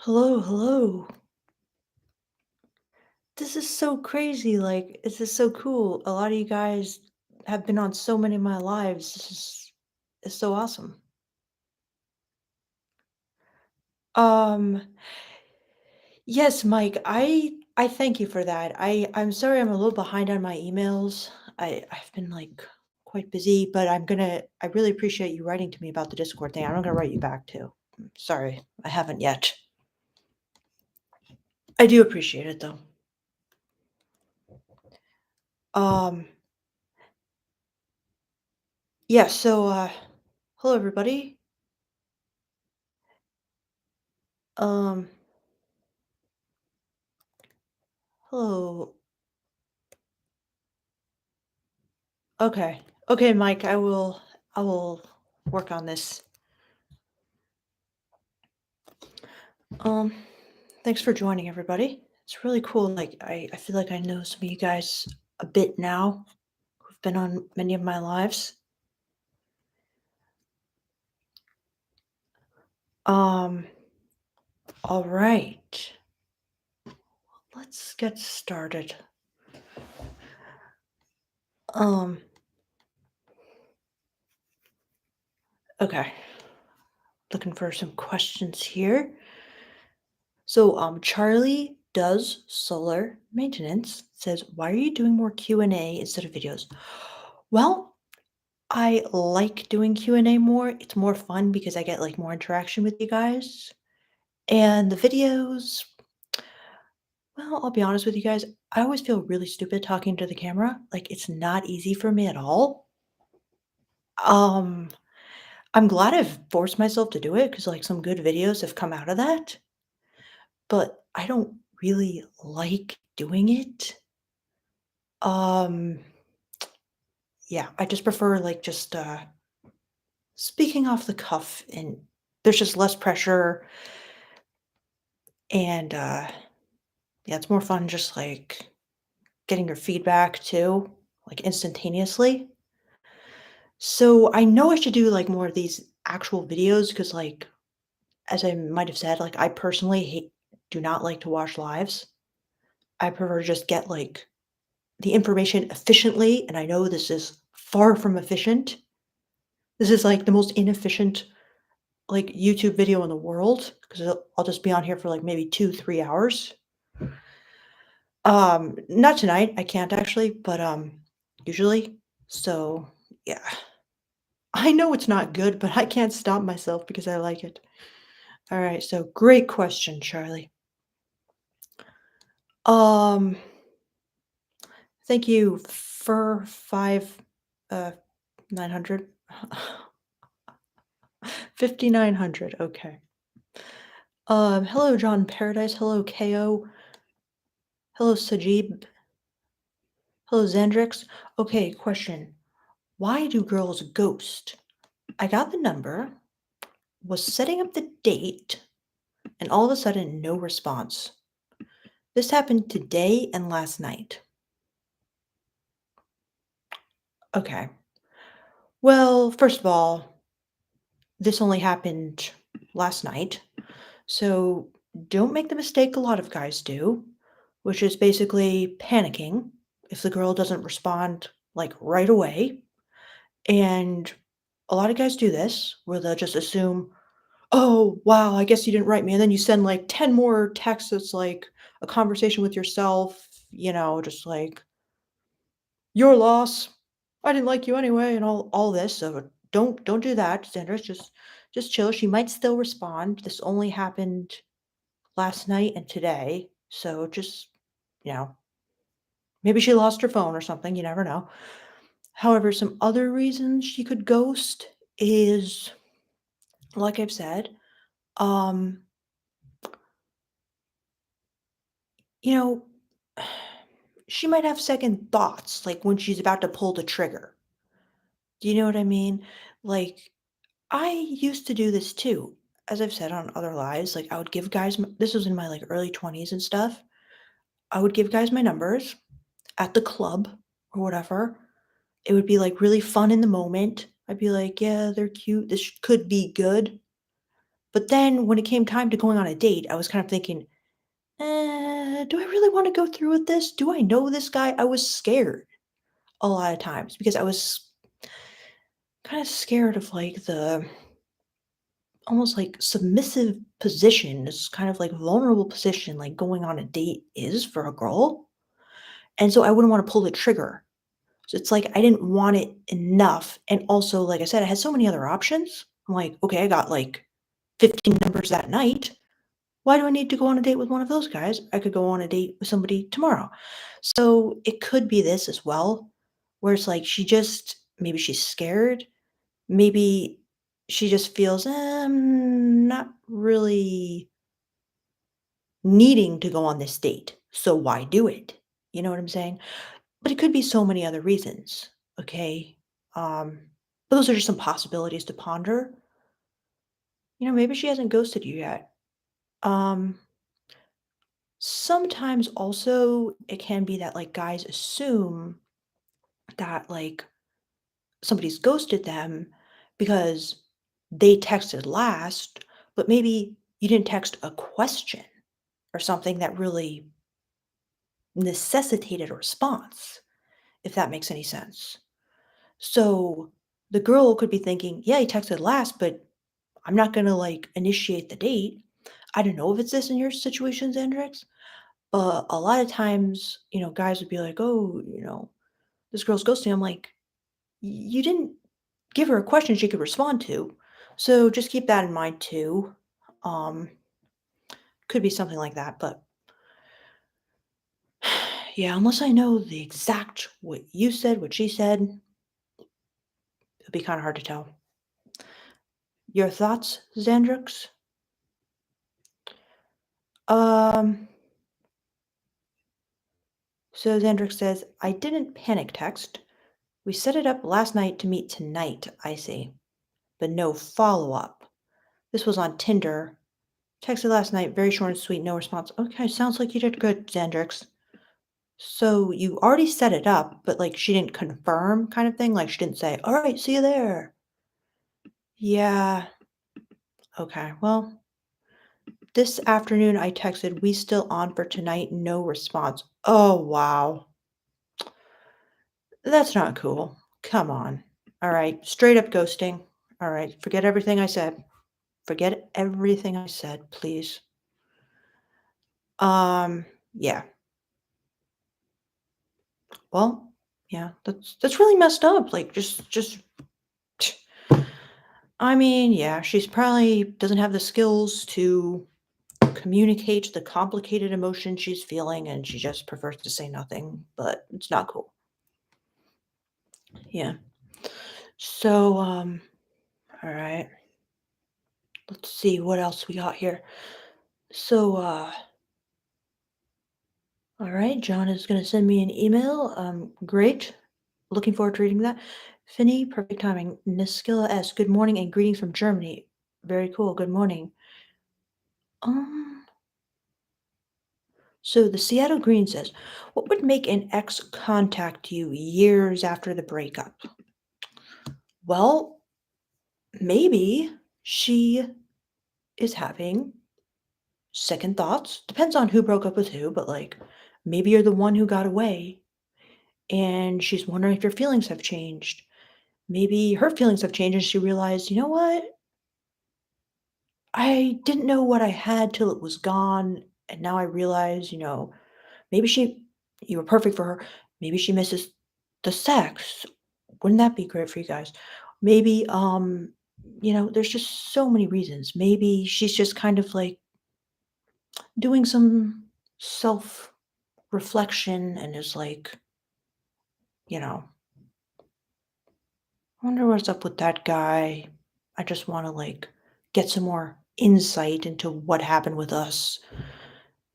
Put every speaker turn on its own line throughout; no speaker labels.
Hello, hello. This is so crazy. This is so cool. A lot of you guys have been on so many of my lives. This is it's so awesome. Um, yes, Mike, I thank you for that. I'm sorry I'm a little behind on my emails. I've been quite busy, but I really appreciate you writing to me about the Discord thing. I'm gonna write you back too. Sorry, I haven't yet. I do appreciate it though. Um, yeah, hello everybody. Um, hello. Okay. Okay, Mike, I will work on this. Um, Thanks for joining everybody. It's really cool. I feel like I know some of you guys a bit now who've been on many of my lives. Um, all right. Let's get started. Um, okay. Looking for some questions here. Charlie does solar maintenance says, "Why are you doing more Q&A instead of videos?" Well, I like doing Q&A more. It's more fun because I get, more interaction with you guys. And the videos, well, I'll be honest with you guys, I always feel really stupid talking to the camera. It's not easy for me at all. Um, I'm glad I've forced myself to do it because, some good videos have come out of that, but I don't really like doing it. Um, yeah, I just prefer, speaking off the cuff, and there's just less pressure, and, yeah, it's more fun just, getting your feedback too, instantaneously. So, I know I should do, more of these actual videos because, as I might have said, I personally do not like to watch lives. I prefer to just get, the information efficiently, and I know this is far from efficient. This is, the most inefficient, YouTube video in the world because I'll just be on here for, maybe 2, 3 hours. Not tonight, I can't actually, but, usually. So, yeah. I know it's not good, but I can't stop myself because I like it. Alright, so great question, Charlie. Um, Thank you for 5, 900? 5,900, okay. Hello, John Paradise, hello, KO, hello, Sajib, hello, Xandrix. Okay, question. Why do girls ghost? I got the number, was setting up the date, and all of a sudden, no response. This happened today and last night. Okay. Well, first of all, this only happened last night. So don't make the mistake a lot of guys do, which is basically panicking if the girl doesn't respond right away. And a lot of guys do this where they'll just assume, "Oh, wow, I guess you didn't write me." And then you send 10 more texts that's like a conversation with yourself, just "Your loss. I didn't like you anyway," and all this. So don't do that, Sandra. Just chill. She might still respond. This only happened last night and today. So just, you know, maybe she lost her phone or something. You never know. However, some other reasons she could ghost is, like I've said, um, you know, she might have second thoughts, when she's about to pull the trigger. Do you know what I mean? Like, I used to do this too. As I've said on other lives, I would give guys, this was in my early 20s and stuff. I would give guys my numbers at the club or whatever. It would be really fun in the moment. I'd be like, yeah, they're cute. This could be good. But then when it came time to going on a date, I was kind of thinking, do I really want to go through with this? Do I know this guy? I was scared a lot of times because I was kind of scared of like the almost like submissive position, this kind of like vulnerable position, like going on a date is for a girl. And so I wouldn't want to pull the trigger. So it's like I didn't want it enough. And also, like I said, I had so many other options. I'm like, okay, I got like 15 numbers that night. Why do I need to go on a date with one of those guys? I could go on a date with somebody tomorrow. So it could be this as well, where it's like she just maybe she's scared. Maybe she just feels not really needing to go on this date. So why do it? You know what I'm saying? But it could be so many other reasons. Okay. Um, but those are just some possibilities to ponder. Maybe she hasn't ghosted you yet. Um, Sometimes also it can be that like guys assume that like somebody's ghosted them because they texted last, but maybe you didn't text a question or something that really necessitated a response, if that makes any sense. So the girl could be thinking, yeah, he texted last, but I'm not going to like initiate the date. I don't know if it's this in your situation, Xandrix, but a lot of times, guys would be like, oh, this girl's ghosting. I'm like, you didn't give her a question she could respond to. So just keep that in mind too. Um, could be something like that, but yeah, unless I know the exact what you said, what she said, it'd be kind of hard to tell. Your thoughts, Xandrix? Um, so Xandrix says, I didn't panic text. We set it up last night to meet tonight, I see, but no follow up. This was on Tinder. Texted last night, very short and sweet, no response. Okay, sounds like you did good, Xandrix. So you already set it up, but like she didn't confirm kind of thing? Like she didn't say, all right, see you there. Yeah, okay. Well, this afternoon I texted, we still on for tonight, no response. Oh, wow. That's not cool. Come on. All right, straight up ghosting. All right, forget everything I said. Forget everything I said, please. Yeah. Well, yeah, that's really messed up. Like just I mean, yeah, she's probably doesn't have the skills to communicate the complicated emotion she's feeling and she just prefers to say nothing, but it's not cool. Yeah. So, all right. Let's see what else we got here. So, all right, John is going to send me an email. Great. Looking forward to reading that. Finny, perfect timing. Niskilla S, good morning and greetings from Germany. Very cool. Good morning. Um, so the Seattle Green says, what would make an ex contact you years after the breakup? Well, maybe she is having second thoughts. Depends on who broke up with who, but like maybe you're the one who got away and she's wondering if your feelings have changed. Maybe her feelings have changed and she realized, you know what? I didn't know what I had till it was gone. And now I realize, maybe you were perfect for her. Maybe she misses the sex. Wouldn't that be great for you guys? Maybe, there's just so many reasons. Maybe she's just kind of like doing some self reflection and is like, you know, I wonder what's up with that guy. I just want to like get some more insight into what happened with us.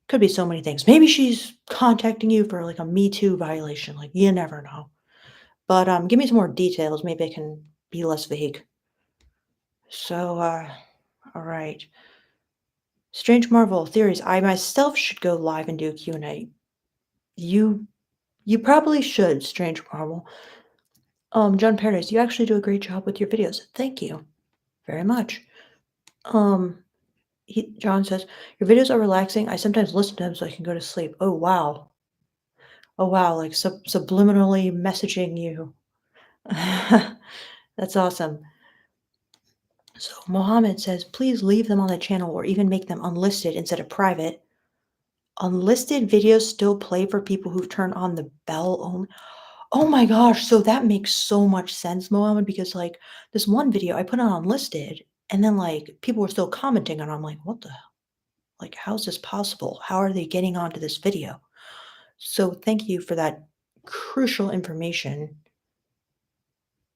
Could be so many things. Maybe she's contacting you for like a Me Too violation. Like you never know. But give me some more details. Maybe I can be less vague. So, all right. Strange Marvel theories. I myself should go live and do a Q&A. You you probably should, Strange Marvel. John Paradise, you actually do a great job with your videos. Thank you very much. Um, John says, "Your videos are relaxing. I sometimes listen to them so I can go to sleep." Oh, wow. Oh, wow, like subliminally messaging you. That's awesome. So Mohammed says, "Please leave them on the channel or even make them unlisted instead of private." Unlisted videos still play for people who've turned on the bell only. Oh my gosh, so that makes so much sense, Mohammed, because, like, this one video I put on unlisted, and then, like, people were still commenting, and I'm like, "What the like, how is this possible? How are they getting onto this video?" So thank you for that crucial information.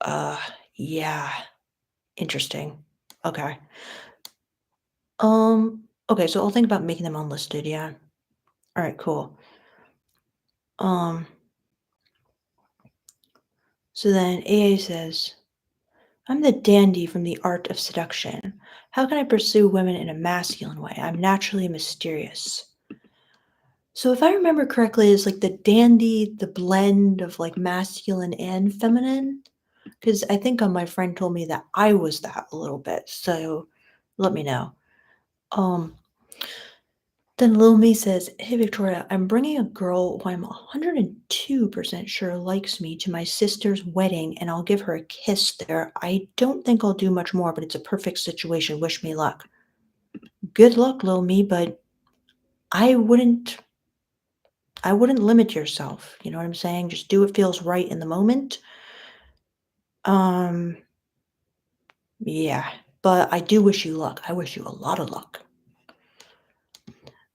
Uh, yeah, interesting. Okay. Okay, so I'll think about making them unlisted, yeah. Alright, cool. Um, so then AA says, "I'm the dandy from the art of seduction. How can I pursue women in a masculine way? I'm naturally mysterious." So if I remember correctly, it's like the dandy, the blend of like masculine and feminine. Because I think my friend told me that I was that a little bit. So let me know. Um, then Lil Me says, "Hey Victoria, I'm bringing a girl who I'm 102% sure likes me to my sister's wedding, and I'll give her a kiss there. I don't think I'll do much more, but it's a perfect situation. Wish me luck." Good luck, Lil Me, but I wouldn't I wouldn't limit yourself. You know what I'm saying? Just do what feels right in the moment. Um, yeah. But I do wish you luck. I wish you a lot of luck.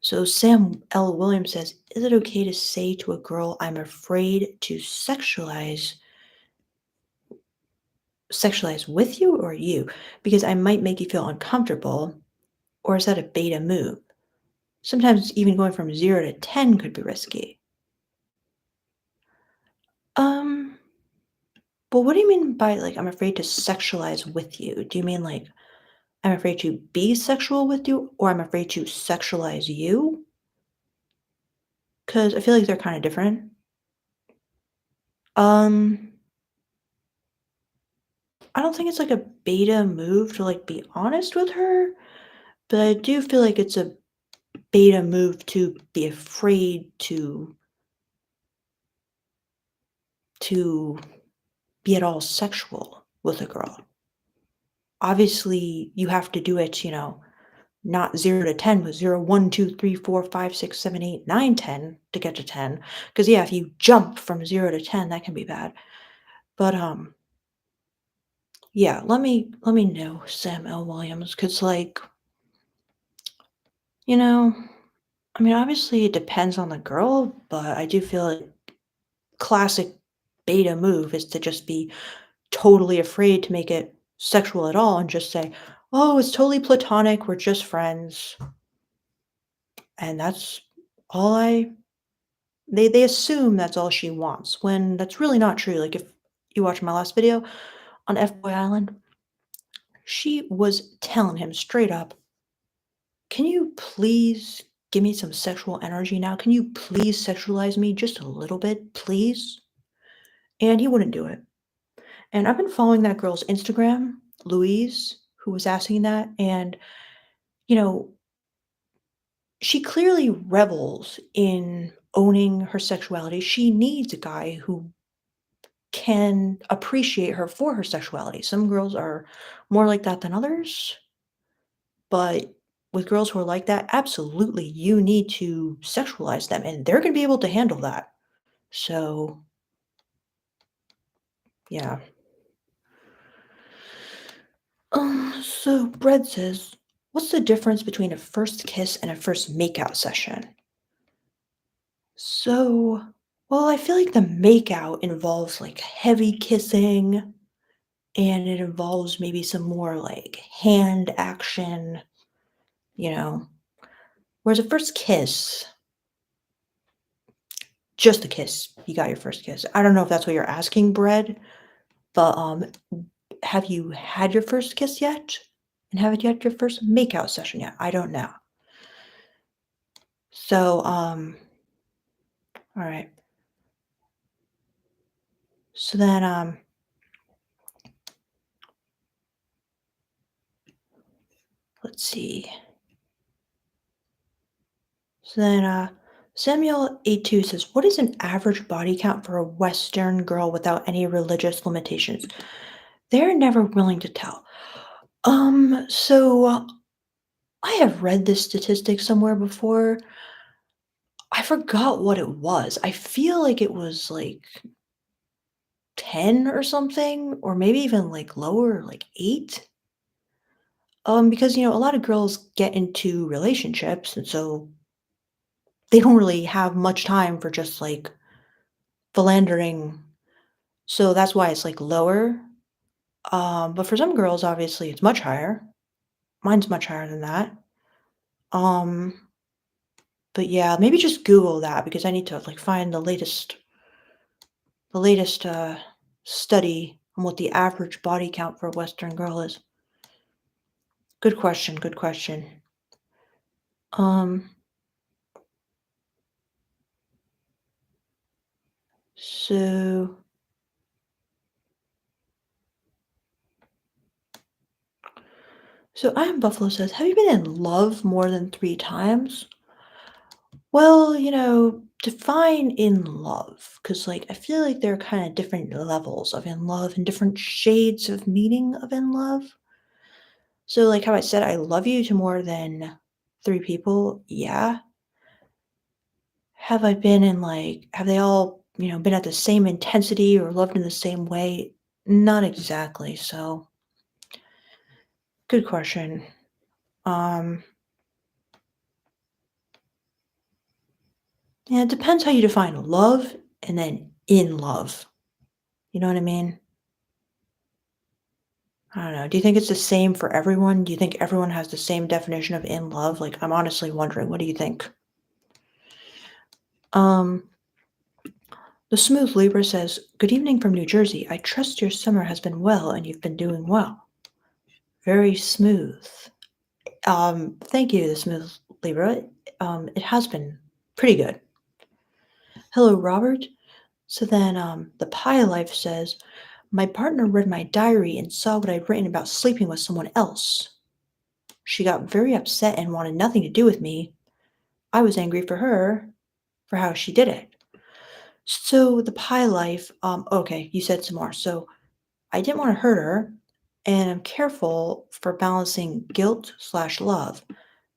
So Sam L. Williams says, "Is it okay to say to a girl I'm afraid to sexualize with you or you because I might make you feel uncomfortable, or is that a beta move? Sometimes even going from 0 to 10 could be risky." Um, well, what do you mean by like I'm afraid to sexualize with you? Do you mean like I'm afraid to be sexual with you or I'm afraid to sexualize you? Cuz I feel like they're kind of different. Um, I don't think it's like a beta move to like be honest with her, but I do feel like it's a beta move to be afraid to be at all sexual with a girl. Obviously, you have to do it, not 0 to 10, but 0, 1, 2, 3, 4, 5, 6, 7, 8, 9, 10 to get to 10. Because yeah, if you jump from 0 to 10, that can be bad. But yeah, let me know, Sam L. Williams, because like, you know, I mean, obviously it depends on the girl, but I do feel like classic beta move is to just be totally afraid to make it sexual at all and just say, "Oh, it's totally platonic. We're just friends." And that's all I they assume that's all she wants when that's really not true. Like if you watch my last video on F-Boy Island, she was telling him straight up, "Can you please give me some sexual energy now? Can you please sexualize me just a little bit, please?" And he wouldn't do it. And I've been following that girl's Instagram, Louise, who was asking that, and you know, she clearly revels in owning her sexuality. She needs a guy who can appreciate her for her sexuality. Some girls are more like that than others, but with girls who are like that, absolutely, you need to sexualize them, and they're going to be able to handle that. So, yeah. So Bread says, "What's the difference between a first kiss and a first makeout session?" So, well, I feel like the makeout involves like heavy kissing and it involves maybe some more like hand action, you know. Whereas a first kiss, just a kiss, you got your first kiss. I don't know if that's what you're asking, Bread, but have you had your first kiss yet? And have you had your first makeout session yet? I don't know. So, all right. So then, let's see. So then, Samuel A2 says, "What is an average body count for a Western girl without any religious limitations?" They're never willing to tell. I have read this statistic somewhere before. I forgot what it was. I feel like it was like 10 or something, or maybe even like lower, like 8. Because a lot of girls get into relationships, and so they don't really have much time for just like philandering. So that's why it's like lower. But for some girls, obviously, it's much higher. Mine's much higher than that. Um, but yeah, maybe just Google that because I need to like find the latest study on what the average body count for a Western girl is. Good question. Good question. Um, so I am Buffalo says, "Have you been in love more than 3 times?" Well, define in love, because like I feel like there are kind of different levels of in love and different shades of meaning of in love. So like how I said I love you to more than 3 people, yeah. Have I been in like have they all, been at the same intensity or loved in the same way? Not exactly. So good question. Um, yeah, it depends how you define love and then in love. You know what I mean? I don't know. Do you think it's the same for everyone? Do you think everyone has the same definition of in love? Like, I'm honestly wondering, what do you think? Um, the Smooth Libra says, "Good evening from New Jersey. I trust your summer has been well and you've been doing well." Very smooth. Thank you, the Smooth Libra. It has been pretty good. Hello, Robert. So then, the Pie Life says, "My partner read my diary and saw what I'd written about sleeping with someone else. She got very upset and wanted nothing to do with me. I was angry for her for how she did it." So the Pie Life, okay, you said some more. So I didn't want to hurt her, and I'm careful for balancing guilt slash love.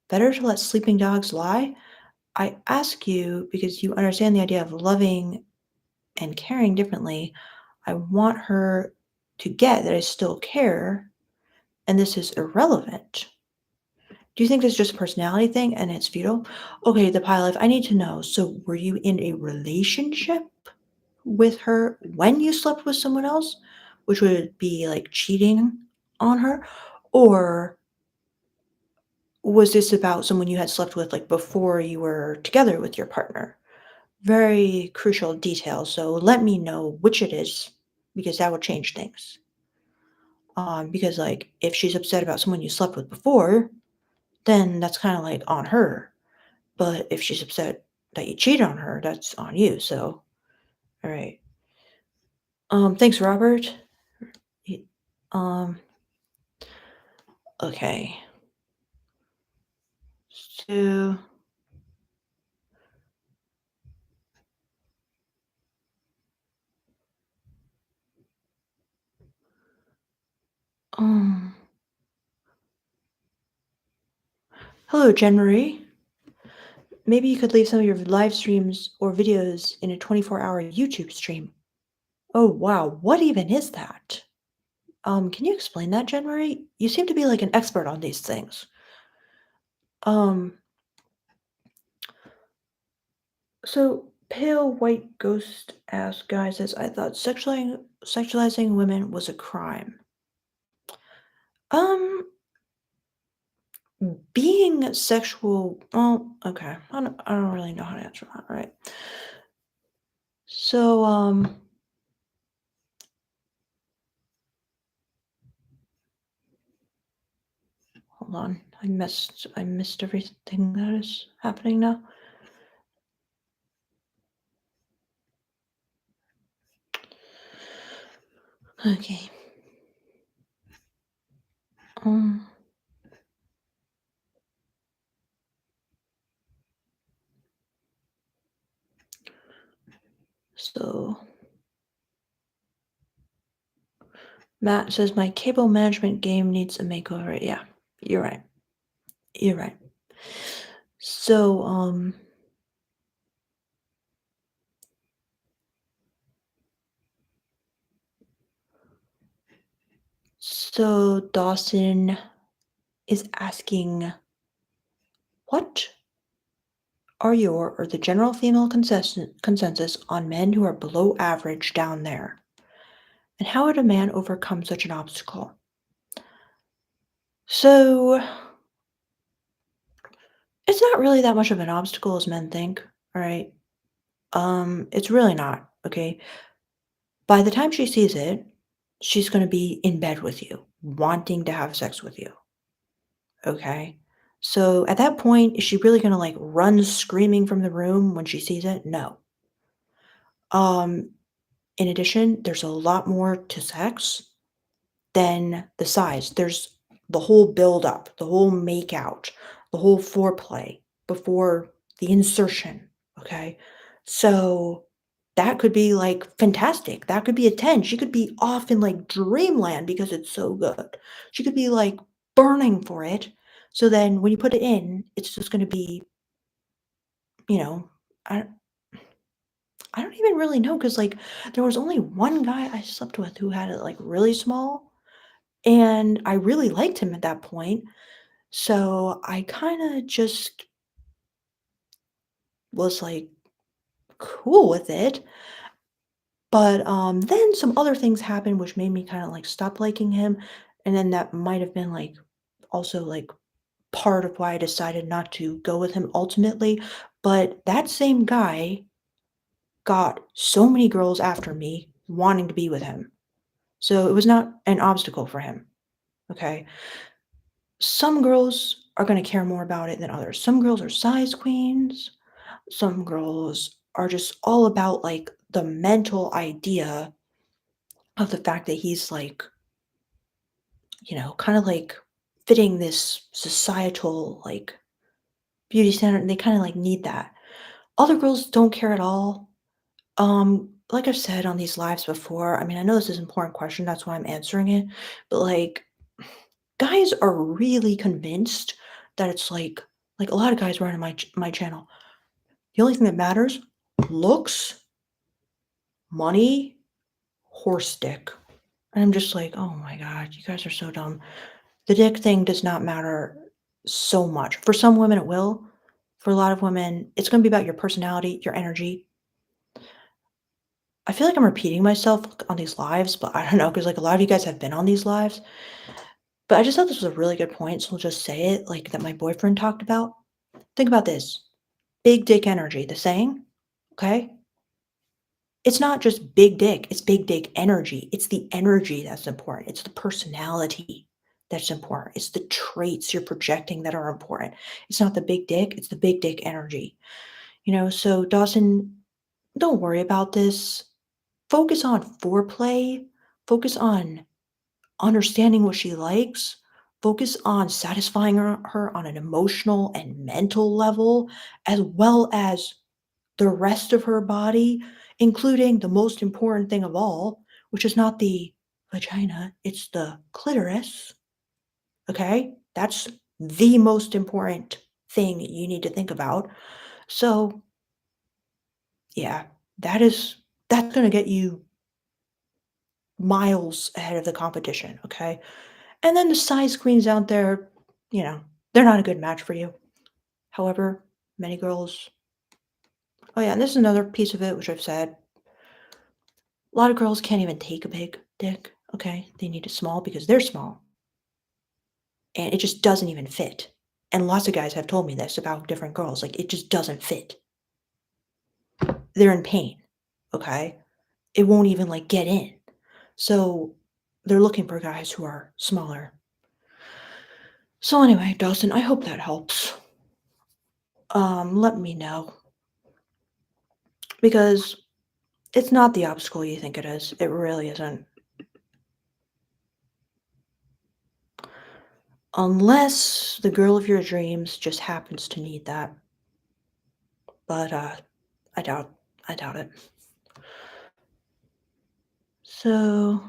Better to let sleeping dogs lie? I ask you because you understand the idea of loving and caring differently. I want her to get that I still care, and this is irrelevant. Do you think this is just a personality thing and it's futile? Okay, the Pie Life, I need to know. So were you in a relationship with her when you slept with someone else, which would be like cheating on her? Or was this about someone you had slept with like before you were together with your partner? Very crucial detail. So let me know which it is because that would change things. Because like if she's upset about someone you slept with before, then that's kind of like on her. But if she's upset that you cheated on her, that's on you. So, all right. Thanks, Robert. Y- Um, okay. So, um, hello, Jen Marie. Maybe you could leave some of your live streams or videos in a 24-hour YouTube stream. Oh, wow. What even is that? Can you explain that, Jen Marie? You seem to be like an expert on these things. Um, so Pale White Ghost ass guy says, "I thought sexualizing women was a crime." Um, being sexual, well, okay. I don't really know how to answer that, right? So, hold on. I missed everything that is happening now. Okay. Um, So Matt says my cable management game needs a makeover. Yeah, you're right. You're right. So, so Dawson is asking, what are your or the general female consensus on men who are below average down there? And how would a man overcome such an obstacle? So, it's not really that much of an obstacle as men think, all right? It's really not, okay? By the time she sees it, she's gonna be in bed with you, wanting to have sex with you, okay? So at that point, is she really gonna like run screaming from the room when she sees it? No. Um, in addition, there's a lot more to sex than the size. There's the whole build up, the whole make out, the whole foreplay before the insertion, okay? So that could be like fantastic. That could be a 10. She could be off in like dreamland because it's so good. She could be like burning for it. So then when you put it in, it's just going to be, you know, I I don't even really know cuz like there was only one guy I slept with who had it like really small and I really liked him at that point. So I kinda just was, like, cool with it. But, then some other things happened which made me kinda, like, stop liking him, and then that might have been, like, also, like, part of why I decided not to go with him ultimately. But that same guy got so many girls after me wanting to be with him. So it was not an obstacle for him, okay? Some girls are gonna care more about it than others. Some girls are size queens. Some girls are just all about, like, the mental idea of the fact that he's, like, kinda, like, fitting this societal, like, beauty standard, and they kinda, like, need that. Other girls don't care at all. Like I've said on these lives before, I mean, I know this is an important question, that's why I'm answering it, but, like, guys are really convinced that it's, like, a lot of guys right on my channel, the only thing that matters, looks, money, horse dick. And I'm just like, "Oh my god, you guys are so dumb." The dick thing does not matter so much. For some women, it will. For a lot of women, it's gonna be about your personality, your energy. I feel like I'm repeating myself on these lives, but I don't know because like, a lot of you guys have been on these lives. But I just thought this was a really good point, so I'll just say it, like, that my boyfriend talked about. Think about this, big dick energy, the saying, okay? It's not just big dick, it's big dick energy. It's the energy that's important. It's the personality that's important. It's the traits you're projecting that are important. It's not the big dick, it's the big dick energy. So Dawson, don't worry about this. Focus on foreplay. Focus on understanding what she likes. Focus on satisfying her on an emotional and mental level, as well as the rest of her body, including the most important thing of all, which is not the vagina, it's the clitoris. Okay? That's the most important thing you need to think about. So, yeah, that's going to get you miles ahead of the competition, okay? And then the size queens out there, you know, they're not a good match for you. However, many girls. Oh yeah, and this is another piece of it which I've said. A lot of girls can't even take a big dick, okay? They need a small because they're small, and it just doesn't even fit. And lots of guys have told me this about different girls, like, it just doesn't fit. They're in pain, okay? It won't even, like, get in. So, they're looking for guys who are smaller. So anyway, Dawson, I hope that helps. Let me know because it's not the obstacle you think it is. It really isn't. Unless the girl of your dreams just happens to need that. But I doubt it. So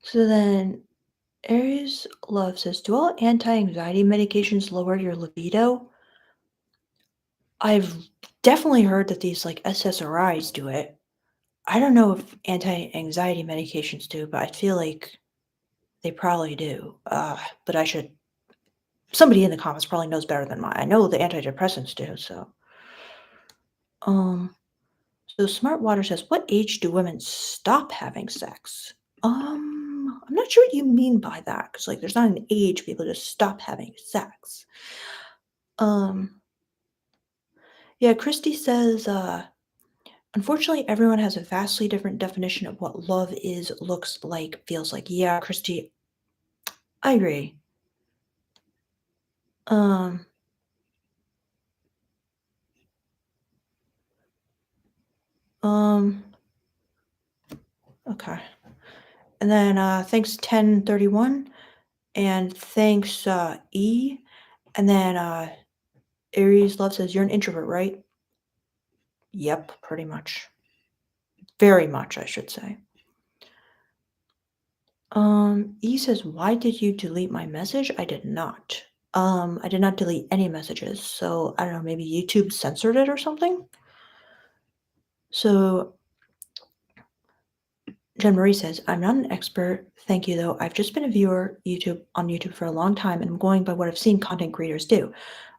so then Aries Love says, "Do all anti-anxiety medications lower your libido?" I've definitely heard that these like SSRIs do it. I don't know if anti-anxiety medications do, but I feel like they probably do. But I should somebody in the comments probably knows better than mine. I know the antidepressants do, so. Um, so Smart Water says, "What age do women stop having sex?" I'm not sure what you mean by that, because like there's not an age people just stop having sex. Um, yeah, Christy says, "Unfortunately, everyone has a vastly different definition of what love is, looks like, feels like." Yeah, Christy, I agree. Um, um, okay. And then thanks 1031 and thanks E. And then Aries Love says, "You're an introvert, right?" Yep, pretty much. Very much, I should say. E says, "Why did you delete my message?" I did not. I did not delete any messages. So I don't know, maybe YouTube censored it or something. So Jen Marie says, "I'm not an expert. Thank you, though. I've just been a viewer on YouTube for a long time, and I'm going by what I've seen content creators do.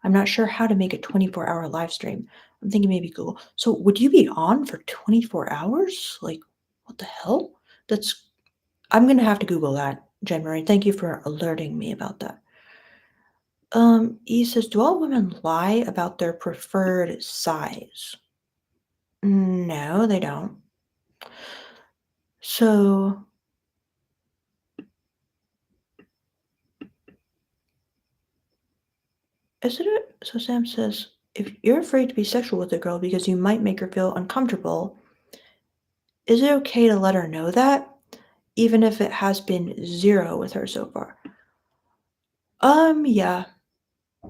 I'm not sure how to make a 24-hour live stream. I'm thinking maybe Google." So would you be on for 24 hours? Like, what the hell? That's I'm gonna have to Google that, Jen Marie. Thank you for alerting me about that. E says, "Do all women lie about their preferred size?" No, they don't. So isn't it? So Sam says, "If you're afraid to be sexual with a girl because you might make her feel uncomfortable, is it okay to let her know that, even if it has been zero with her so far?" Yeah,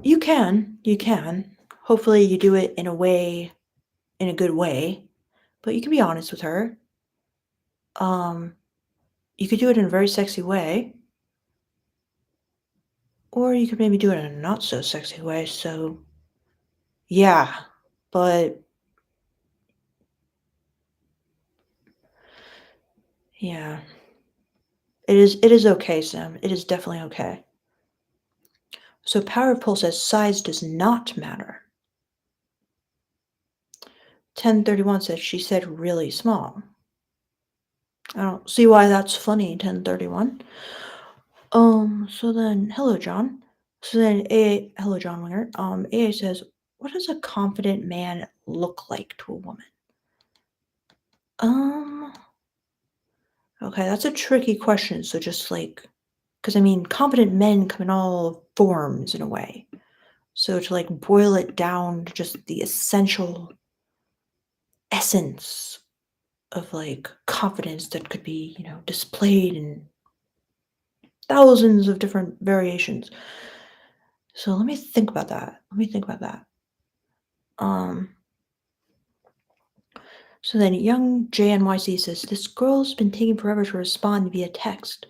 you can. You can. Hopefully, you do it in a good way, but you can be honest with her. Um, you could do it in a very sexy way, or you could maybe do it in a not so sexy way. So, yeah, but yeah, it is okay, Sam. It is definitely okay. So Powerful says size does not matter. 1031 says she said really small. I don't see why that's funny, 1031. So then hello John. So then hello John Winger. AA says, "What does a confident man look like to a woman?" Um, okay, that's a tricky question. So just like because I mean confident men come in all forms in a way. So to like boil it down to just the essential essence of like confidence that could be, displayed in thousands of different variations. So let me think about that. Let me think about that. Um, so then young JNYC says, "This girl's been taking forever to respond via text,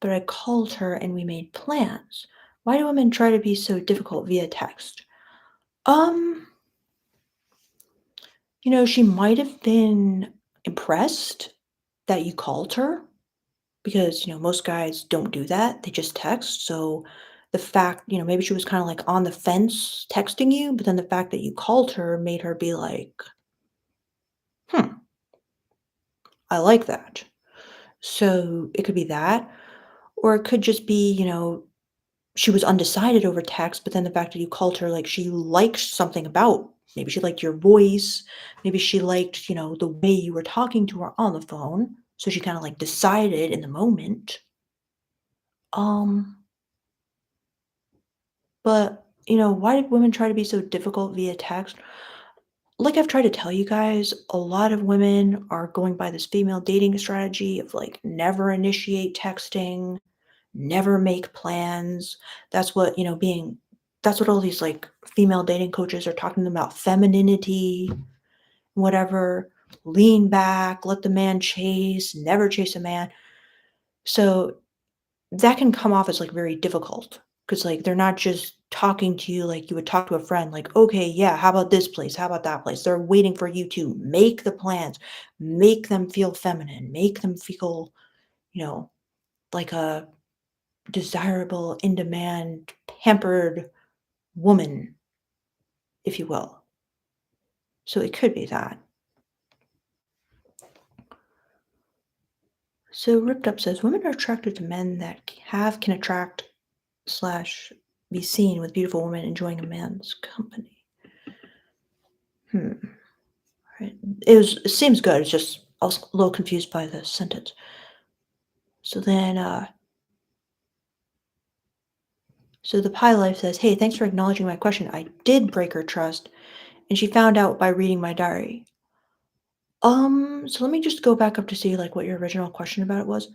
but I called her and we made plans. Why do women try to be so difficult via text?" Um, she might have been impressed that you called her because, most guys don't do that. They just text. So the fact, maybe she was kind of like on the fence texting you, but then the fact that you called her made her be like, "Hmm, I like that." So it could be that. Or it could just be, she was undecided over text, but then the fact that you called her, like she liked something about Maybe she liked your voice. Maybe she liked, the way you were talking to her on the phone. So she kind of like decided in the moment. Um, but why did women try to be so difficult via text? Like I've tried to tell you guys, a lot of women are going by this female dating strategy of like never initiate texting, never make plans. That's what, that's what all these like female dating coaches are talking about femininity, whatever, lean back, let the man chase, never chase a man. So that can come off as like very difficult because like they're not just talking to you like you would talk to a friend, like, okay, yeah, how about this place? How about that place? They're waiting for you to make the plans, make them feel feminine, make them feel, you know, like a desirable, in demand, pampered woman, if you will. So it could be that. So Ripped Up says women are attracted to men that can attract slash be seen with beautiful women enjoying a man's company. Hmm. Right. It seems good. It's just I was a little confused by the sentence. So then, so the pie life says, "Hey, thanks for acknowledging my question. I did break her trust, and she found out by reading my diary." So let me just go back up to see like what your original question about it was.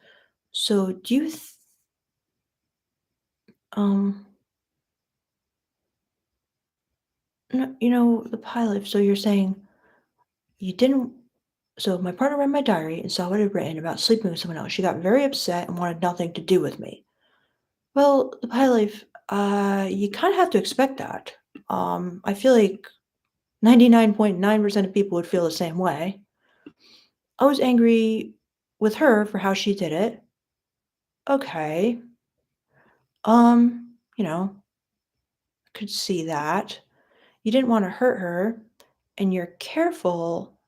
So do you, um, no, the pie life. So you're saying you didn't. So my partner read my diary and saw what I'd written about sleeping with someone else. She got very upset and wanted nothing to do with me. Well, the pie life, you kind of have to expect that. I feel like 99.9% of people would feel the same way. I was angry with her for how she did it. Okay. You know, could see that. You didn't want to hurt her, and you're careful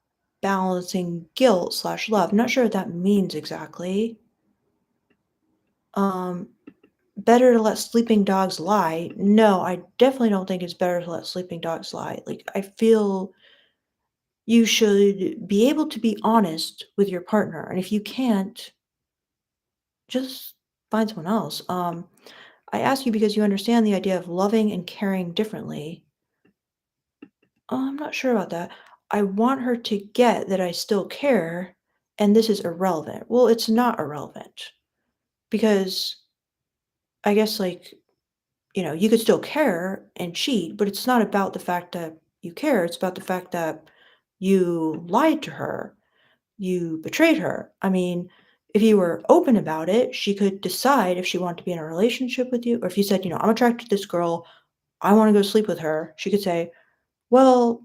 balancing guilt slash love. Not sure what that means exactly. Um, Better to let sleeping dogs lie. No, I definitely don't think it's better to let sleeping dogs lie. Like, I feel you should be able to be honest with your partner. And if you can't, just find someone else. I ask you because you understand the idea of loving and caring differently. I'm not sure about that. I want her to get that I still care and this is irrelevant. Well, it's not irrelevant because I guess, like, you could still care and cheat, but it's not about the fact that you care. It's about the fact that you lied to her, you betrayed her. I mean, if you were open about it, she could decide if she wanted to be in a relationship with you, or if you said, I'm attracted to this girl, I want to go sleep with her. She could say, well,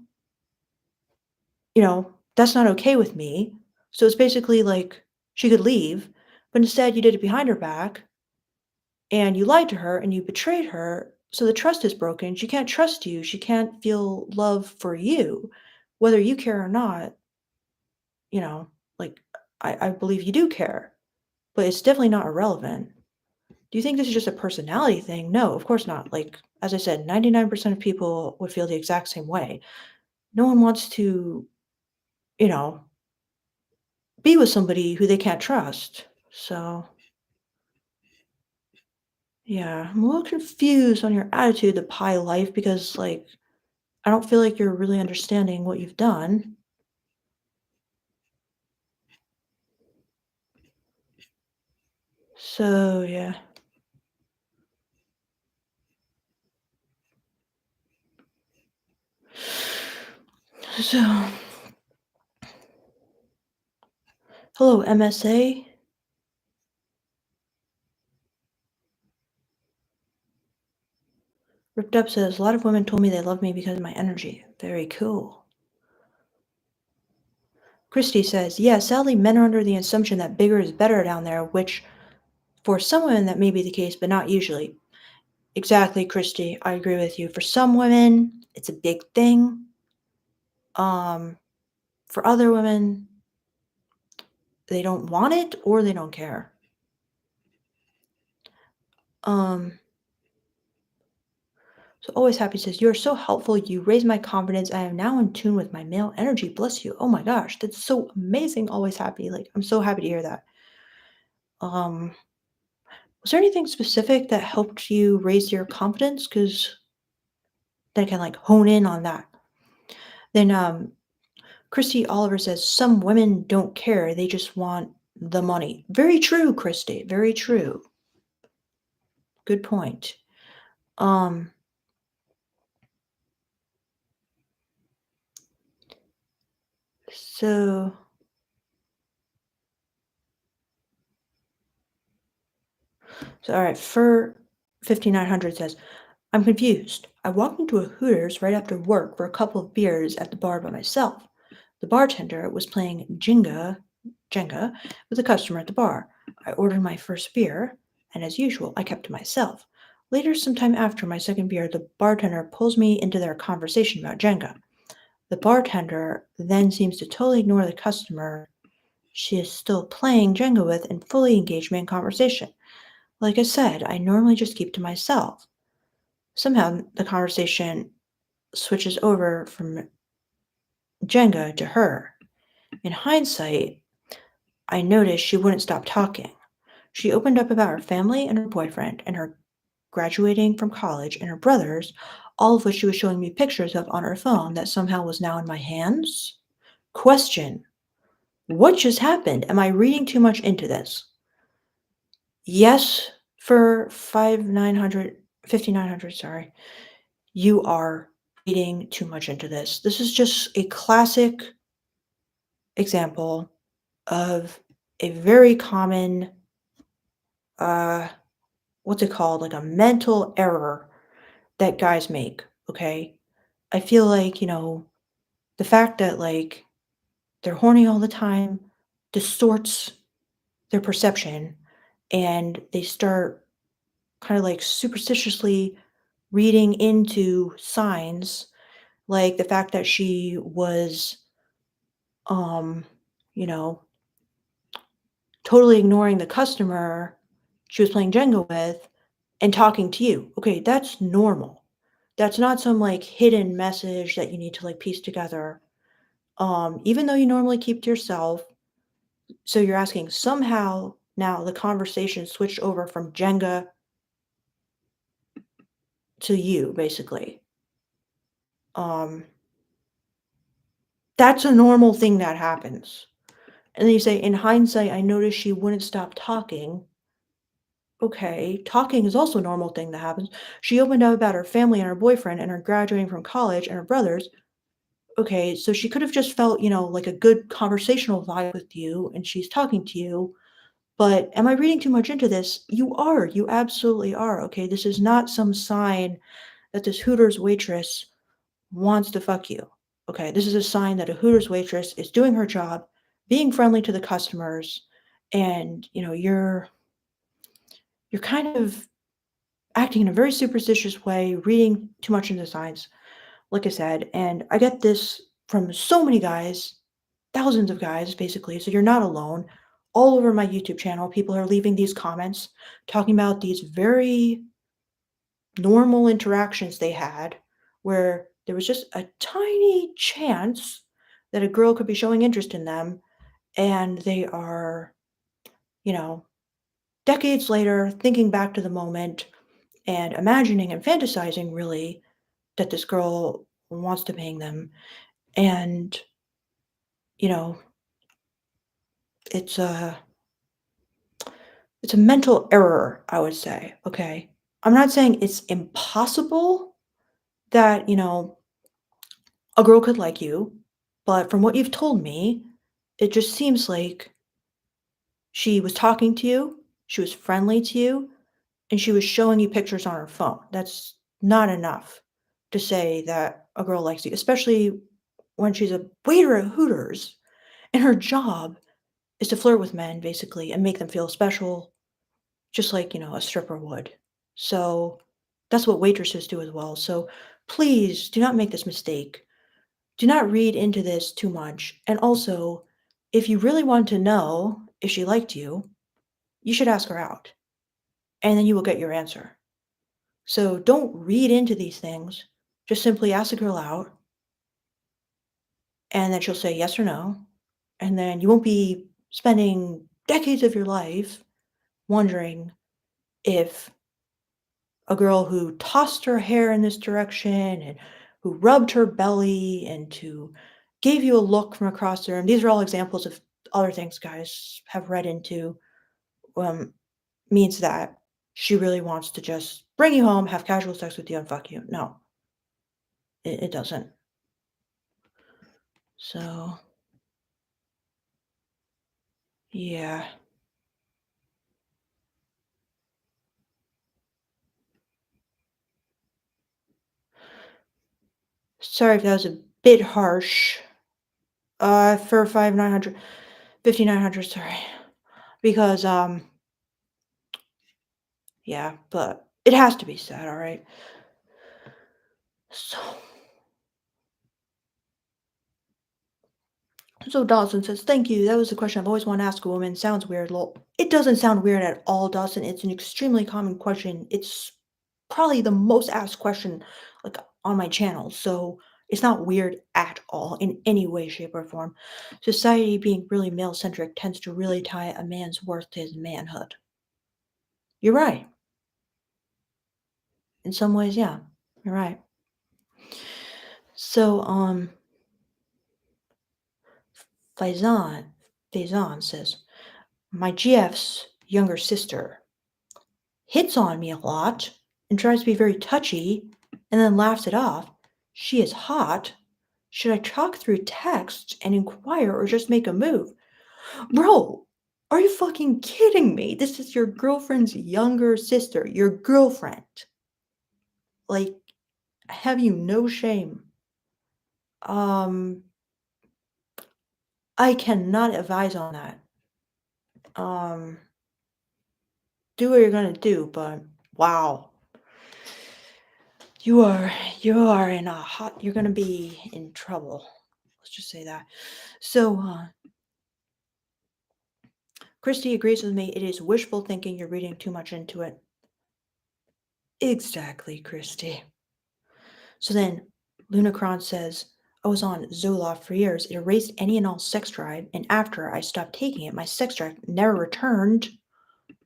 that's not okay with me. So it's basically like she could leave, but instead you did it behind her back and you lied to her and you betrayed her. So the trust is broken. She can't trust you. She can't feel love for you, whether you care or not. You know, like I believe you do care, but it's definitely not irrelevant. Do you think this is just a personality thing? No, of course not. Like, as I said, 99% of people would feel the exact same way. No one wants to, you know, be with somebody who they can't trust. So, yeah, I'm a little confused on your attitude to pie life because, like, I don't feel like you're really understanding what you've done. So, yeah. So, hello, MSA. Ripped Up says, a lot of women told me they loved me because of my energy. Very cool. Christy says, yeah, sadly, men are under the assumption that bigger is better down there, which for some women that may be the case, but not usually. Exactly, Christy. I agree with you. For some women, it's a big thing. Um, for other women, they don't want it or they don't care. Um, So always happy says, "You are so helpful. You raise my confidence. I am now in tune with my male energy. Bless you." Oh my gosh, that's so amazing. Always happy. Like, I'm so happy to hear that. Um, was there anything specific that helped you raise your confidence? Because then I can like hone in on that. Then Christy Oliver says, "Some women don't care. They just want the money." Very true, Christy. Very true. Good point. Um, so all right, for 5900 says, "I'm confused. I walked into a Hooters right after work for a couple of beers at the bar by myself. The bartender was playing Jenga with a customer at the bar. I ordered my first beer, and as usual, I kept to myself. Later, sometime after my second beer, the bartender pulls me into their conversation about Jenga. The bartender then seems to totally ignore the customer she is still playing Jenga with and fully engage me in conversation. Like I said, I normally just keep to myself. Somehow the conversation switches over from Jenga to her. In hindsight, I noticed she wouldn't stop talking. She opened up about her family and her boyfriend and her graduating from college and her brothers, all of which she was showing me pictures of on her phone that somehow was now in my hands. Question: what just happened? Am I reading too much into this? Yes, for 5900, sorry. You are reading too much into this. This is just a classic example of a very common, uh, what's it called? Like a mental error that guys make, okay? I feel like, the fact that like they're horny all the time distorts their perception and they start kind of like superstitiously reading into signs like the fact that she was um you know totally ignoring the customer she was playing Jenga with and talking to you. Okay, that's normal. That's not some like hidden message that you need to like piece together. Even though you normally keep to yourself, so you're asking somehow now the conversation switched over from Jenga to you, basically. Um, that's a normal thing that happens. And then you say, in hindsight, I noticed she wouldn't stop talking. Okay, talking is also a normal thing that happens. She opened up about her family and her boyfriend and her graduating from college and her brothers. Okay, so she could have just felt, like a good conversational vibe with you and she's talking to you. But am I reading too much into this? You are. You absolutely are. Okay, this is not some sign that this Hooters waitress wants to fuck you. Okay, this is a sign that a Hooters waitress is doing her job, being friendly to the customers, and you're kind of acting in a very superstitious way, reading too much into signs, like I said. And I get this from so many guys, thousands of guys, basically. So you're not alone. All over my YouTube channel, people are leaving these comments talking about these very normal interactions they had where there was just a tiny chance that a girl could be showing interest in them. And they are, you know, decades later thinking back to the moment and imagining and fantasizing really that this girl wants to bang them. And, you know, it's a it's a mental error, I would say. Okay. I'm not saying it's impossible that, a girl could like you, but from what you've told me, it just seems like she was talking to you, she was friendly to you, and she was showing you pictures on her phone. That's not enough to say that a girl likes you, especially when she's a waiter at Hooters and her job is to flirt with men basically and make them feel special, just like, a stripper would. So that's what waitresses do as well. So please do not make this mistake. Do not read into this too much. And also, if you really want to know if she liked you, you should ask her out, and then you will get your answer. So don't read into these things. Just simply ask the girl out, and then she'll say yes or no. And then you won't be spending decades of your life wondering if a girl who tossed her hair in this direction and who rubbed her belly and who gave you a look from across the room. These are all examples of other things guys have read into, um, means that she really wants to just bring you home, have casual sex with you, and fuck you. No, it doesn't. So, yeah. Sorry if that was a bit harsh. For 5900, 5900. Sorry. Because, yeah, but it has to be said, all right? So, so Dawson says, "Thank you. That was a question I've always wanted to ask a woman. Sounds weird, lol." It doesn't sound weird at all, Dawson. It's an extremely common question. It's probably the most asked question like on my channel. So it's not weird at all in any way, shape, or form. Society being really male centric tends to really tie a man's worth to his manhood. You're right. In some ways, yeah. You're right. So, Faizan, Faizan says, my GF's younger sister hits on me a lot and tries to be very touchy and then laughs it off. She is hot. Should I talk through text and inquire or just make a move? Bro, are you fucking kidding me? This is your girlfriend's younger sister, your girlfriend. Like, have you no shame? Um, I cannot advise on that. Um, do what you're gonna do, but wow. You are you are in a hot you're gonna be in trouble. Let's just say that. So, Christy agrees with me. It is wishful thinking. You're reading too much into it. Exactly, Christy. So then, Lunacron says, I was on Zoloft for years. It erased any and all sex drive, and after I stopped taking it, my sex drive never returned.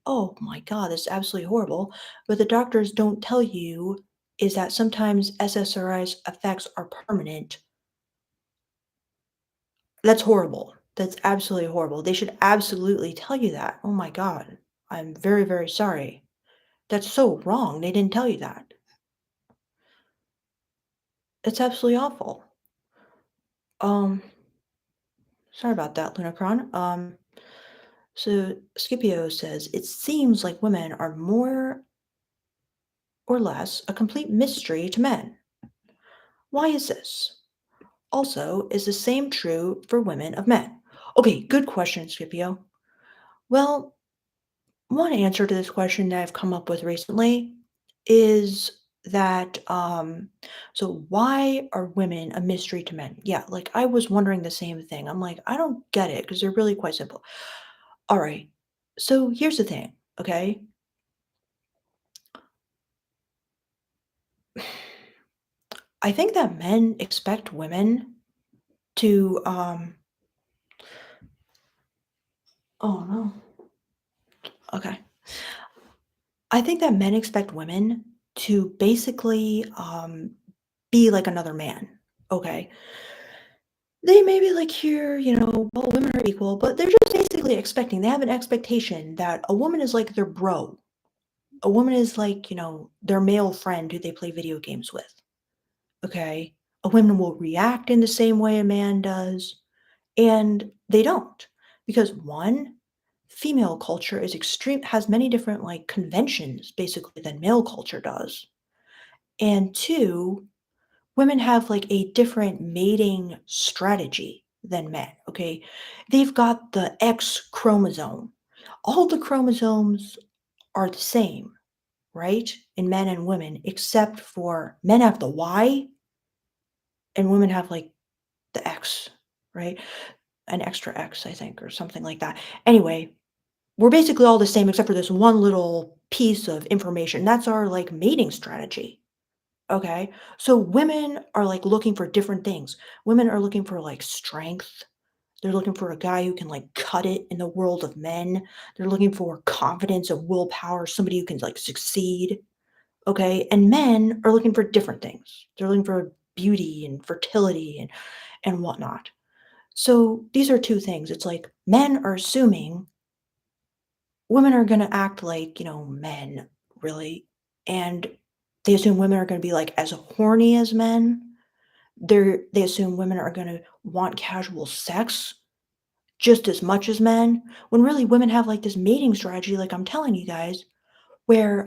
Oh my god, this is absolutely horrible. What the doctors don't tell you is that sometimes SSRI's effects are permanent. That's horrible. That's absolutely horrible. They should absolutely tell you that. Oh my god. I'm very, very sorry. That's so wrong. They didn't tell you that. It's absolutely awful. Um, sorry about that, Lunacron. So Scipio says it seems like women are more or less a complete mystery to men. Why is this? Also, is the same true for women of men? Okay, good question, Scipio. Well, one answer to this question that I've come up with recently is that so why are women a mystery to men? Yeah, like I was wondering the same thing. I'm like, I don't get it because they're really quite simple. All right. So here's the thing, okay? I think that men expect women to oh no. Okay. I think that men expect women to basically be like another man. Okay. They maybe like hear, well, women are equal, but they're just basically expecting. They have an expectation that a woman is like their bro. A woman is like, their male friend who they play video games with. Okay. A woman will react in the same way a man does. And they don't. Because one, female culture is extreme, has many different like conventions basically than male culture does. And two, women have like a different mating strategy than men, okay? They've got the X chromosome. All the chromosomes are the same, right? In men and women, except for men have the Y and women have like the X, right? An extra X, I think, or something like that. Anyway, we're basically all the same except for this one little piece of information. That's our like mating strategy. Okay. So women are like looking for different things. Women are looking for like strength. They're looking for a guy who can like cut it in the world of men. They're looking for confidence and willpower, somebody who can like succeed. Okay. And men are looking for different things. They're looking for beauty and fertility and whatnot. So these are two things. It's like men are assuming women are gonna act like, men, really, and they assume women are gonna be, like, as horny as men. They assume women are gonna want casual sex just as much as men, when really women have, like, this mating strategy, like I'm telling you guys, where,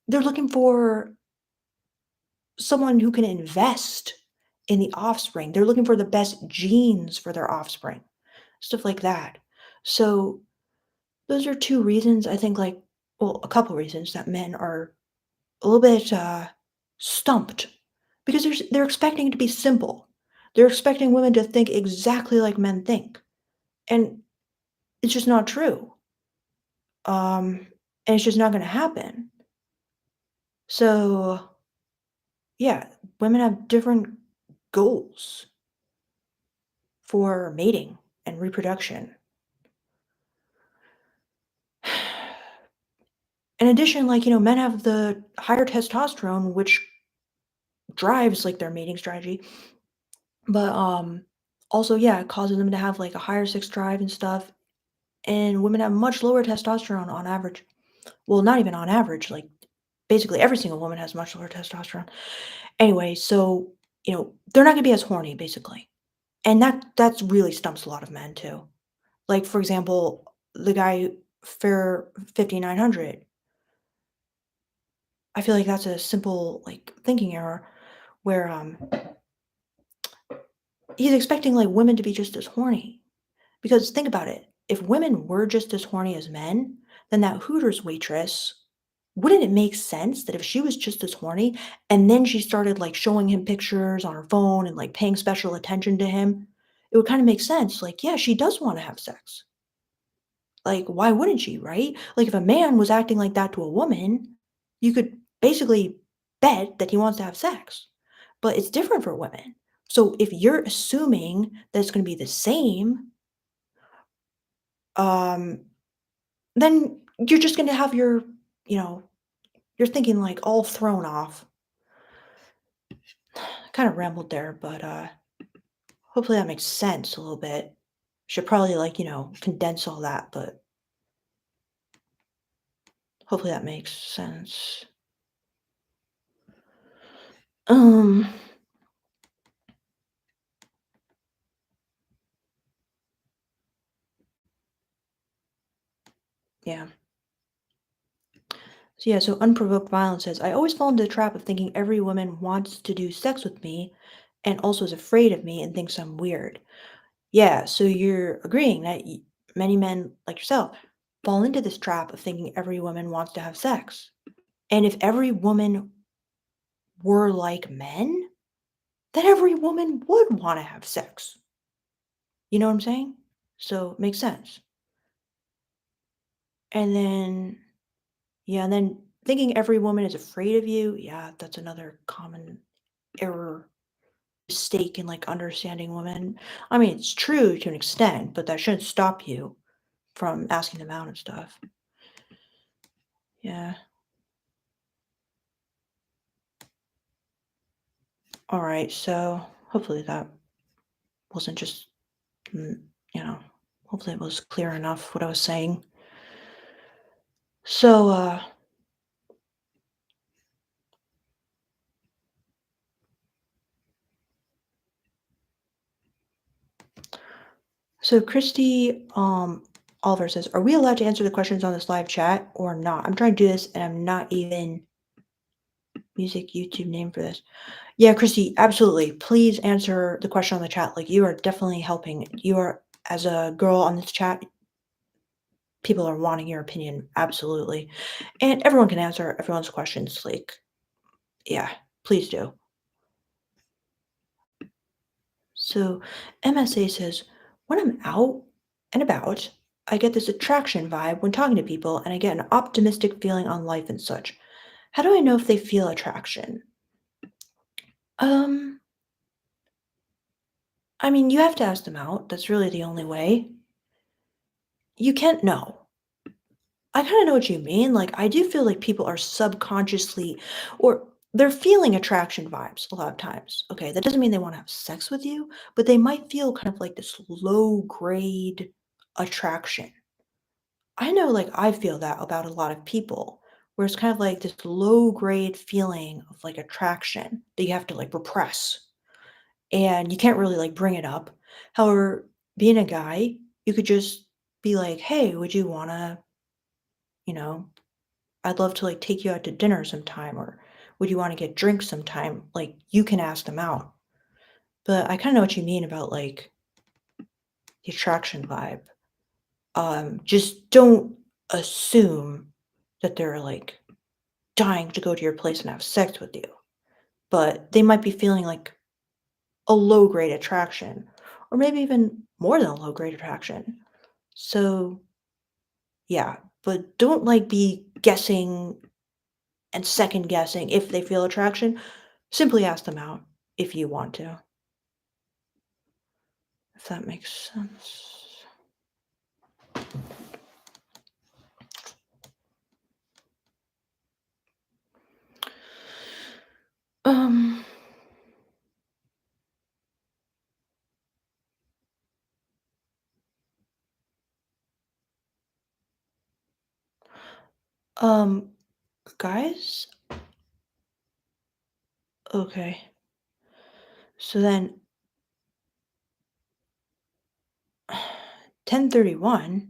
they're looking for someone who can invest in the offspring. They're looking for the best genes for their offspring, stuff like that. So those are 2 reasons I think, like well, a couple reasons that men are a little bit, stumped because they're expecting it to be simple. They're expecting women to think exactly like men think, and it's just not true. And it's just not gonna happen. So, yeah, women have different goals for mating and reproduction. In addition, like, men have the higher testosterone, which drives, like, their mating strategy. But, also, yeah, it causes them to have, like, a higher sex drive and stuff, and women have much lower testosterone on average. Well, not even on average, like, basically every single woman has much lower testosterone. Anyway, so, they're not gonna be as horny, basically, and that's really stumps a lot of men too. Like, for example, the guy Fair 5900, I feel like that's a simple, like, thinking error where, he's expecting, like, women to be just as horny. Because think about it, if women were just as horny as men, then that Hooters waitress, wouldn't it make sense that if she was just as horny and then she started like showing him pictures on her phone and like paying special attention to him, it would kind of make sense. Like, yeah, she does want to have sex. Like, why wouldn't she, right? Like, if a man was acting like that to a woman, you could basically bet that he wants to have sex. But it's different for women. So if you're assuming that it's going to be the same, um, then you're just gonna have you know, you're thinking, like, all thrown off. Kinda rambled there, but, hopefully that makes sense a little bit. Should probably, like, condense all that, but hopefully that makes sense. Um, yeah. So, yeah, so unprovoked violence says, "I always fall into the trap of thinking every woman wants to do sex with me and also is afraid of me and thinks I'm weird." Yeah, so you're agreeing that many men like yourself fall into this trap of thinking every woman wants to have sex. And if every woman were like men, then every woman would want to have sex. You know what I'm saying? So it makes sense. And then, yeah, and then thinking every woman is afraid of you, yeah, that's another common error, mistake in like understanding women. I mean, it's true to an extent, but that shouldn't stop you from asking them out and stuff. Yeah. All right. So hopefully that wasn't just, mm, you know, hopefully it was clear enough what I was saying. So, so Christy Oliver says, "Are we allowed to answer the questions on this live chat or not? I'm trying to do this and I'm not even music YouTube name for this." Yeah, Christy, absolutely. Please answer the question on the chat. Like you are definitely helping. You are as a girl on this chat, people are wanting your opinion. Absolutely. And everyone can answer everyone's questions. Like, yeah, please do. So MSA says, when I'm out and about, I get this attraction vibe when talking to people, and I get an optimistic feeling on life and such. How do I know if they feel attraction? Um, I mean, you have to ask them out. That's really the only way. You can't know. I kind of know what you mean. Like, I do feel like people are subconsciously, or they're feeling attraction vibes a lot of times. Okay, that doesn't mean they want to have sex with you, but they might feel kind of like this low grade attraction. I know, like, I feel that about a lot of people, where it's kind of like this low grade feeling of like attraction that you have to like repress and you can't really like bring it up. However, being a guy, you could just be like, hey, would you want to, you know, I'd love to like take you out to dinner sometime, or would you want to get drinks sometime? Like, you can ask them out. But I kind of know what you mean about like the attraction vibe. Just don't assume that they're like dying to go to your place and have sex with you, but they might be feeling like a low grade attraction, or maybe even more than a low grade attraction. So, yeah, but don't like be guessing and second guessing if they feel attraction. Simply ask them out if you want to, if that makes sense. Um, um, guys? Okay. So then 10:31.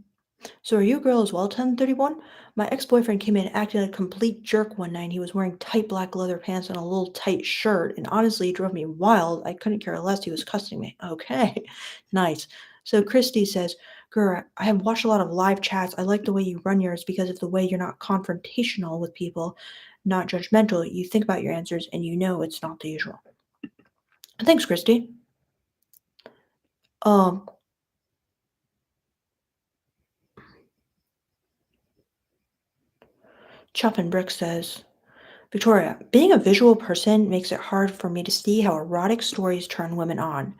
So are you a girl as well, 1031? My ex-boyfriend came in acting like a complete jerk one night. He was wearing tight black leather pants and a little tight shirt, and honestly, it drove me wild. I couldn't care less. He was cussing me. Okay, nice. So Christy says, Girl, I have watched a lot of live chats. I like the way you run yours because of the way you're not confrontational with people, not judgmental. You think about your answers and you know it's not the usual. Thanks, Christy. Um, Chop and Brick says, Victoria, being a visual person makes it hard for me to see how erotic stories turn women on.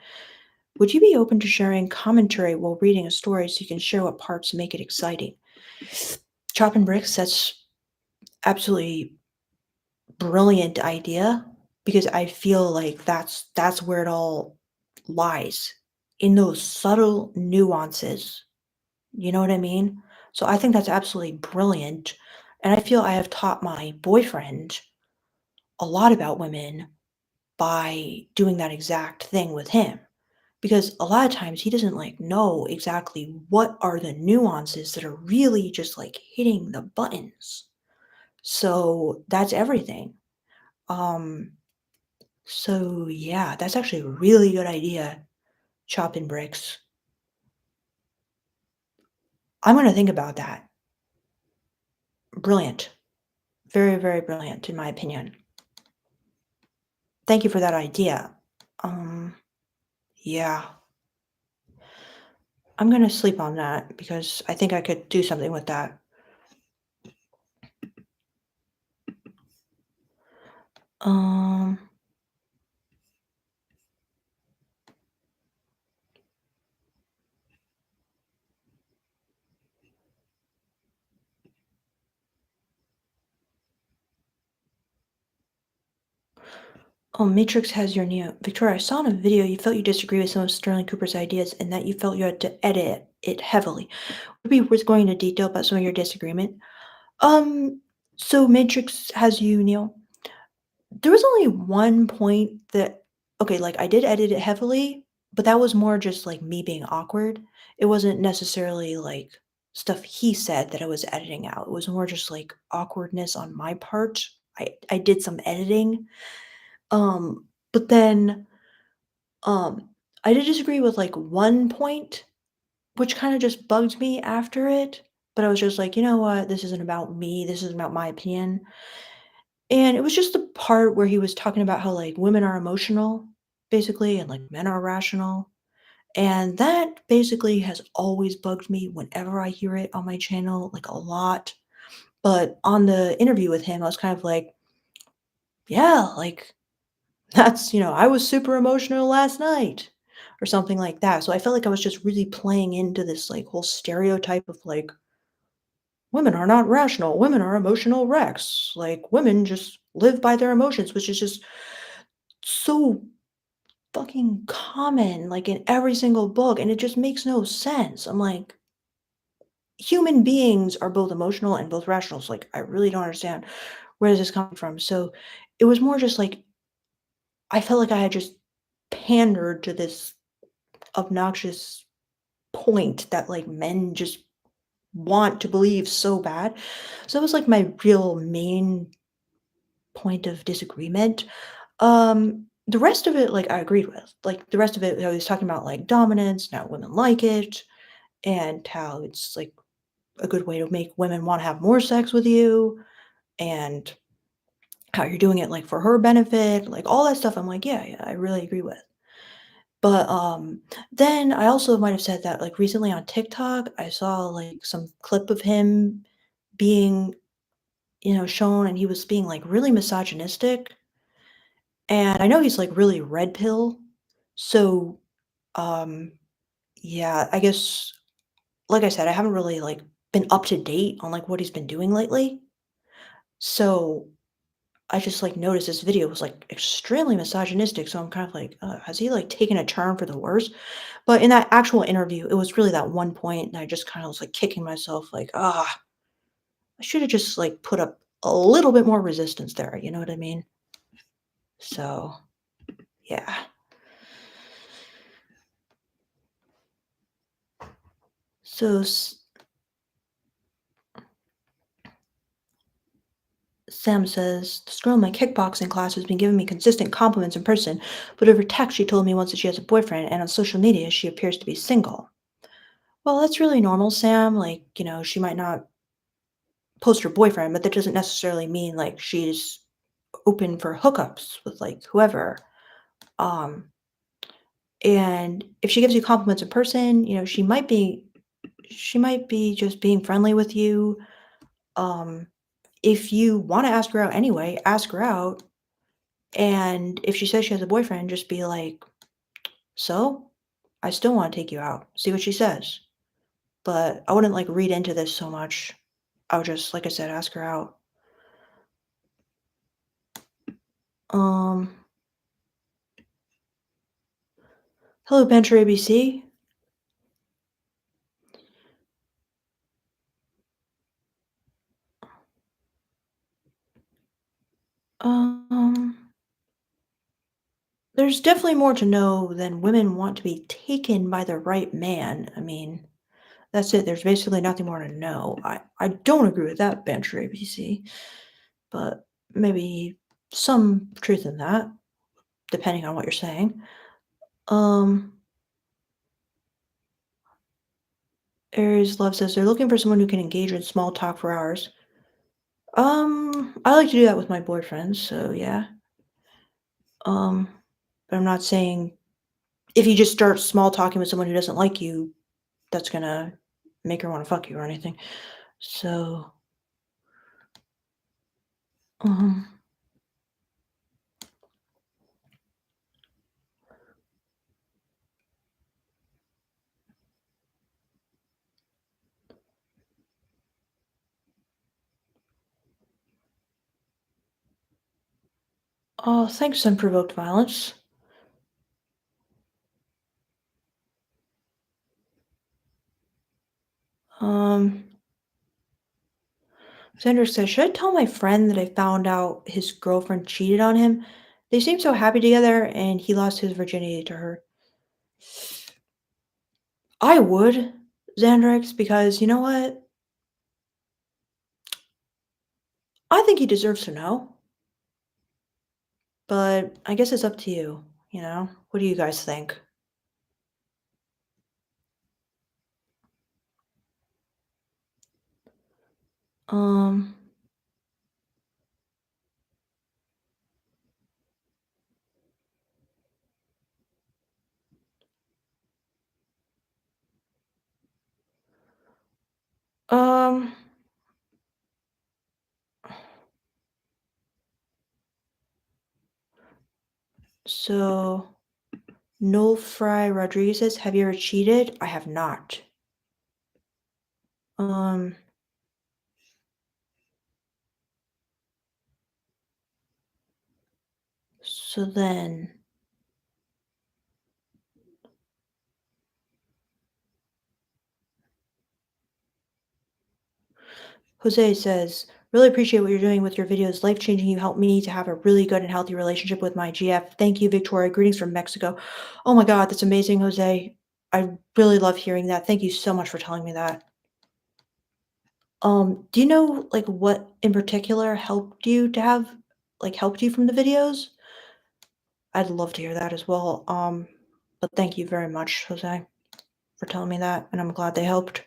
Would you be open to sharing commentary while reading a story so you can share what parts make it exciting? Chop and Bricks, that's absolutely brilliant idea because I feel like that's where it all lies in those subtle nuances. You know what I mean? So I think that's absolutely brilliant. And I feel I have taught my boyfriend a lot about women by doing that exact thing with him. Because a lot of times he doesn't like know exactly what are the nuances that are really just like hitting the buttons. So that's everything. Um, so yeah, that's actually a really good idea, chopping bricks. I'm gonna think about that. Brilliant. Very, very brilliant in my opinion. Thank you for that idea. Um, yeah. I'm gonna sleep on that because I think I could do something with that. Um, oh, Matrix has your Neo. Victoria, I saw in a video you felt you disagree with some of Sterling Cooper's ideas and that you felt you had to edit it heavily. Would it be worth going into detail about some of your disagreement? Um, so Matrix has you, Neil. There was only one point that, okay, like I did edit it heavily, but that was more just like me being awkward. It wasn't necessarily like stuff he said that I was editing out. It was more just like awkwardness on my part. I did some editing. But then Um, I did disagree with, like, one point, which kinda just bugged me after it, but I was just like, "You know what? This isn't about me, this isn't about my opinion." And it was just the part where he was talking about how, like, women are emotional, basically, and, like, men are rational, And that basically has always bugged me whenever I hear it on my channel, like a lot. But on the interview with him, I was kind of like, yeah, like I was super emotional last night or something like that. So I felt like I was just really playing into this like whole stereotype of like women are not rational, women are emotional wrecks. Like women just live by their emotions, which is just so fucking common, like in every single book, and it just makes no sense. I'm like, human beings are both emotional and both rational. So like I really don't understand where is this coming from. So it was more just like I felt like I had just pandered to this obnoxious point that like men just want to believe so bad. So that was like my real main point of disagreement. The rest of it, like I agreed with. Like the rest of it, I was talking about like dominance, and how women like it, and how it's like a good way to make women want to have more sex with you, and how you're doing it like for her benefit, like all that stuff. I'm like, yeah, yeah, I really agree with. But then I also might have said that like recently on TikTok, I saw like some clip of him being, shown, and he was being like really misogynistic. And I know he's like really red pill. So um yeah, I guess like I said, I haven't really like been up to date on like what he's been doing lately. So I just like noticed this video was like extremely misogynistic. So I'm kind of like, has he like taken a turn for the worse? But in that actual interview, it was really that one point that I just kind of was like kicking myself, like, I should have just like put up a little bit more resistance there. You know what I mean? So yeah. So Sam says, this girl in my kickboxing class has been giving me consistent compliments in person, but over text she told me once that she has a boyfriend, and on social media she appears to be single. Well, that's really normal, Sam. Like, she might not post her boyfriend, but that doesn't necessarily mean like she's open for hookups with like whoever. Um, and if she gives you compliments in person, she might be just being friendly with you. Um, if you want to ask her out anyway, ask her out. And if she says she has a boyfriend, just be like, so I still want to take you out. See what she says. But I wouldn't like read into this so much. I would just, like I said, ask her out. Um, hello, Bencher ABC. Um, there's definitely more to know than women want to be taken by the right man. I mean, that's it. There's basically nothing more to know. I don't agree with that, Bencher ABC, but maybe some truth in that, depending on what you're saying. Um, Aries Love says they're looking for someone who can engage in small talk for hours. I like to do that with my boyfriends, so yeah. Um, but I'm not saying if you just start small talking with someone who doesn't like you, that's gonna make her want to fuck you or anything. So, um, oh, thanks, unprovoked violence. Um, Sandra says, should I tell my friend that I found out his girlfriend cheated on him? They seem so happy together, and he lost his virginity to her. I would, Xandrix, because you know what? I think he deserves to know, but I guess it's up to you, you know? What do you guys think? Um, So Noel Fry Rodriguez says, "Have you ever cheated?" I have not. Um, so then Jose says, "Really appreciate what you're doing with your videos. Life-changing. You helped me to have a really good and healthy relationship with my GF. Thank you, Victoria. Greetings from Mexico." Oh my God, that's amazing, Jose. I really love hearing that. Thank you so much for telling me that. Do you know, like, what in particular helped you to have helped you from the videos? I'd love to hear that as well. But thank you very much, Jose, for telling me that, and I'm glad they helped.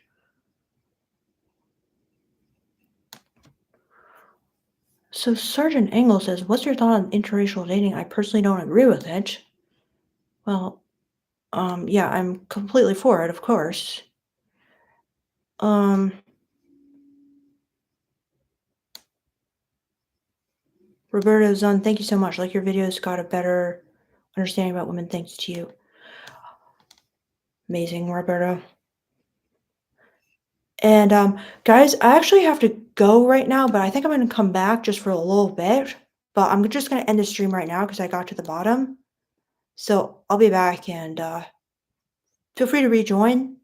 So Sergeant Engel says, "What's your thought on interracial dating? I personally don't agree with it." Well, yeah, I'm completely for it, of course. Um, Roberto Zun, thank you so much. Like your videos got a better understanding about women thanks to you. Amazing, Roberto. And guys, I actually have to go right now, but I think I'm gonna come back just for a little bit. But I'm just gonna end the stream right now because I got to the bottom. So I'll be back and feel free to rejoin.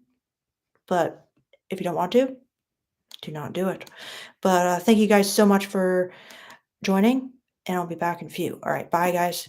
But if you don't want to, do not do it. But thank you guys so much for joining, and I'll be back in a few. All right, bye, guys.